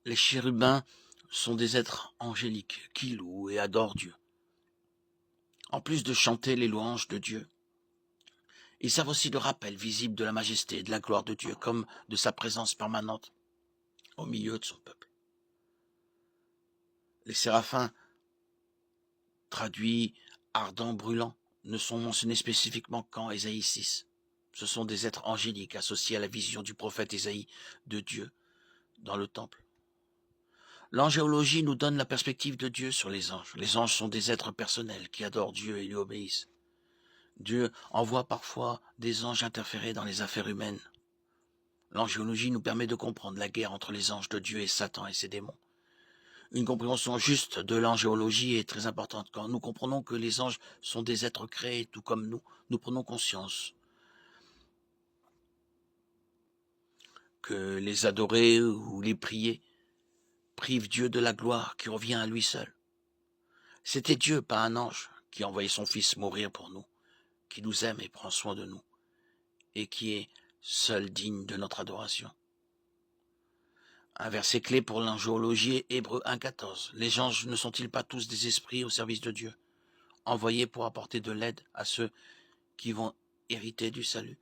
Les chérubins sont des êtres angéliques qui louent et adorent Dieu. En plus de chanter les louanges de Dieu, ils servent aussi de rappel visible de la majesté et de la gloire de Dieu, comme de sa présence permanente au milieu de son peuple. Les séraphins, traduits ardents, brûlants, ne sont mentionnés spécifiquement qu'en Ésaïe 6. Ce sont des êtres angéliques associés à la vision du prophète Ésaïe de Dieu dans le temple. L'angéologie nous donne la perspective de Dieu sur les anges. Les anges sont des êtres personnels qui adorent Dieu et lui obéissent. Dieu envoie parfois des anges interférer dans les affaires humaines. L'angéologie nous permet de comprendre la guerre entre les anges de Dieu et Satan et ses démons. Une compréhension juste de l'angéologie est très importante. Quand nous comprenons que les anges sont des êtres créés, tout comme nous prenons conscience que les adorer ou les prier prive Dieu de la gloire qui revient à lui seul. C'était Dieu, pas un ange, qui a envoyé son Fils mourir pour nous, qui nous aime et prend soin de nous, et qui est seul digne de notre adoration. Un verset clé pour l'angéologie est Hébreux 1,14. Les anges ne sont-ils pas tous des esprits au service de Dieu, envoyés pour apporter de l'aide à ceux qui vont hériter du salut?